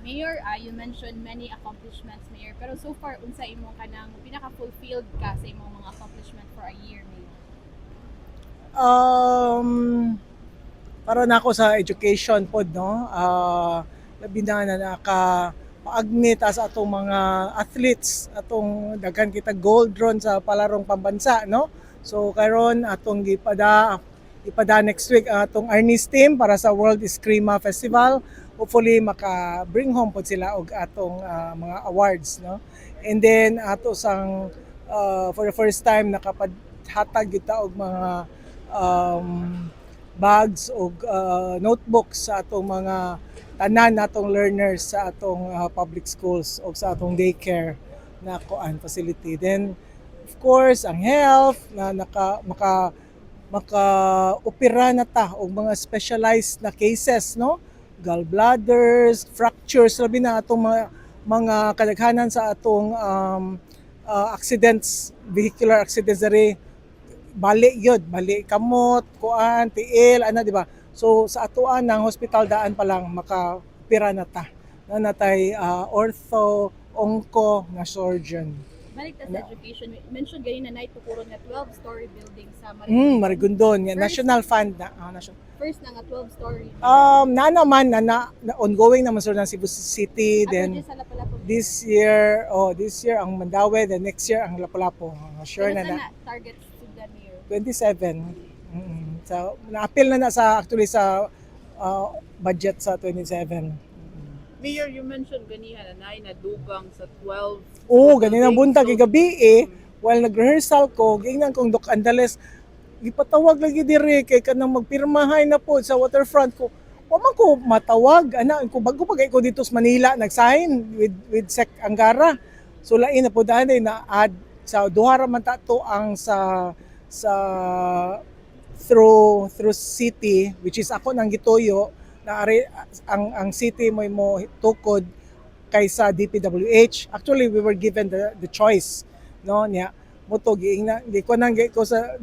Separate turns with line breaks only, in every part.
Mayor, you mentioned many accomplishments, Mayor. Pero so far, unsa imo kanang pinaka-fulfilled ka sa imong mga accomplishment for a year, Mayor?
Um, para na ako sa education pod no. Labi na naka paagni ta sa atong mga athletes atong daghan kita gold ron sa palarong pambansa no. So karon atong ipada next week ang atong Arnis team para sa World Eskrima Festival. Hopefully maka bring home pod sila og atong mga awards no. And then ato sang for the first time nakapadhatag kita og mga um, bags o notebooks sa atong mga tanan natong learners sa atong public schools o sa atong daycare na kuan facility. Then of course ang health na maka-opera na ta og mga specialized na cases no, gallbladders, fractures labi na atong mga kadaghanan sa atong accidents, vehicular accidents diri bali yun, bali kamot, kuan, tiil, ano, di ba? So sa atuan ng hospital daan pa lang maka-opera na ta. Na natay ortho, onco, na surgeon.
Balik ta sa education. Mention ganina na itukuron nga 12-story building sa Marikina.
Marigondon, yan,
First,
national fund na.
first na nga 12-story.
Na naman, na ongoing naman sa ng Cebu City,
Ato
then
dyan sa Lapu-Lapu.
this year ang Mandaue, then next year ang Lapu-Lapu. Sure
Kailan
na
na target sudan, Mayor?
27. So, na-appeal na sa actually sa budget sa 27.
Mayor, you mentioned ganihan na nadugang sa 12
Oo, ganun ang buntag
So,
gabi while nag-rehearsal ko, gingnan kong Doc Andales, gipatawag lagi dire kay kanang magpirmahay na po sa waterfront ko. Wa man ko matawag ana ko bago pa ko dito sa Manila nag-sign with Sec Angara. So lain na po dahil na add sa duha ra man tato ang sa through city which is ako nang gituyo na ang city mo tukod kaysa DPWH. Actually, we were given the choice, no, niya mo to giingna di ko nang ko sa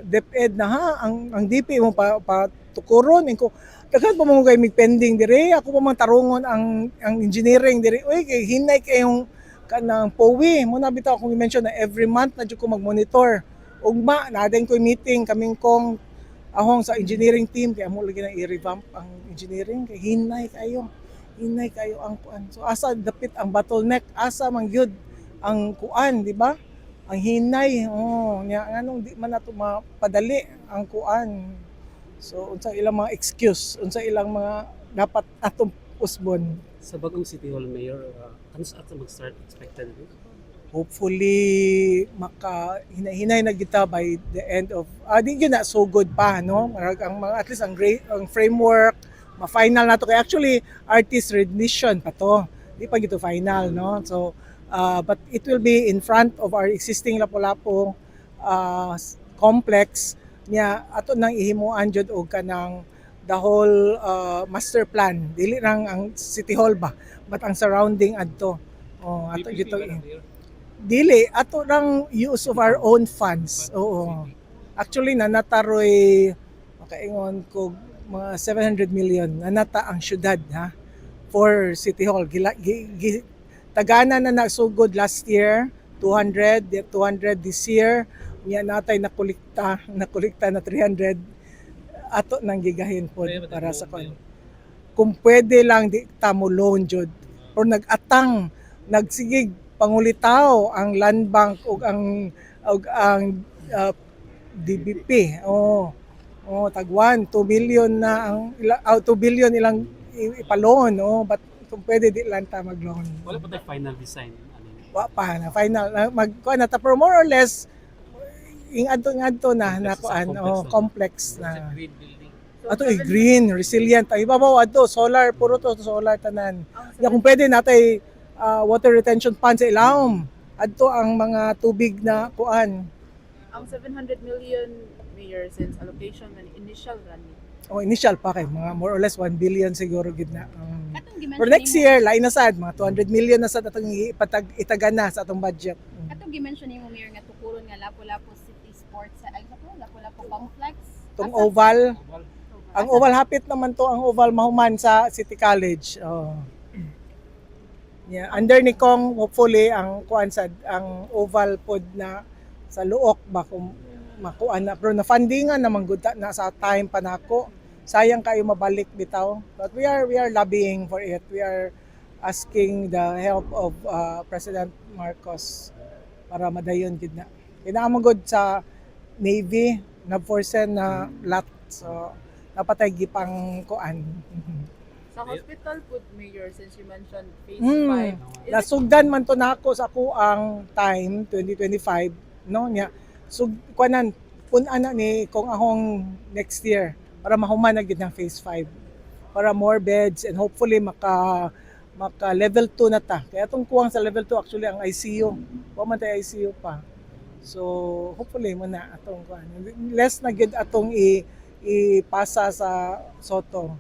DepEd na ha ang DP mo tukuron ko daghan pa mo kay mig pending dire ako pa man tarungon ang engineering dire oy kay hinay kayong kanang POWI mo na bitaw akong mention na every month na jud ko mag-monitor ugma na din ko meeting kaming kong ahong sa engineering team kaya mo lagi na i-revamp ang engineering kay hinay kayo ang kuan. So asa dapit ang bottleneck, asa man gyud ang kuan, di ba? Ang hinay, nya nganong di man nato mapadali ang kuan. So unsa ilang mga excuse, unsa ilang mga dapat atong usbon.
Sa bagong City Hall Mayor, ano sa ato mag-start expected?
Hopefully maka hinay-hinay na kita by the end of di gyud na so good pa no ang mga at least ang framework ma-final na to kay actually artist rendition pa to di pa gito final no so but it will be in front of our existing Lapu-Lapu complex nya ato nang ihimuan jud og kanang the whole master plan dili lang ang City Hall ba but ang surrounding adto ato gito dili ato lang use of our own funds. Oo. Actually nanataroy makaingon ko mga 700 million nanata ang syudad ha for City Hall. Tagana na nagsugod last year 200 this year. Nya natay nakolekta na 300 ato nang gigahin pod para sa kon. Kung pwede lang di ta mo loan jud or nag-atang nagsigig pangulitaw ang Land Bank ug ang DBP. Tag 2 billion na ang 2 billion ilang ipaloan but kung pwede di lang ta mag-loan.
Wala pa tayo final design.
Wa pa na final magkuan na ta pero more or less ingadto na kuan complex na. Ato green, resilient. Ay ibabaw adto solar, puro to solar tanan. Kung pwede natay water retention pond sa ilawom. Adto ang mga tubig na kuan.
Ang 700 million, Mayor, since allocation and initial running.
Initial pa kay mga more or less 1 billion siguro gid na.
Katong gimension
For next year, lain na sad mga 200 million na sad atong itagan sa atong budget.
Katong gimension nimo, Mayor, nga tukuron nga Lapu-Lapu City Sports sa Lapu-Lapu Complex.
Tong oval, ang oval hapit naman to ang oval mahuman sa City College. Yeah, under ni Kong hopefully ang kuan sa ang oval pod na sa luok ba kung makuan na pero na fundingan naman gud na sa time pa nako. Sayang kayo mabalik bitaw. But we are lobbying for it. We are asking the help of President Marcos para madayon gid na. Kinaamo gud sa Navy na force na lot so napatay gipang kuan.
Sa hospital po, Mayor, since you mentioned phase
Mm.
5, is it
Nasugdan man to nako sa ako ang time 2025 no nya sug kuanan pun-an na ni kung ahong next year para mahuman na gid ng phase 5 para more beds and hopefully maka level 2 na ta kaya tong kuwang sa level 2 actually ang ICU wa man tay ICU pa so hopefully mo na atong kuan less na gid atong ipasa sa Soto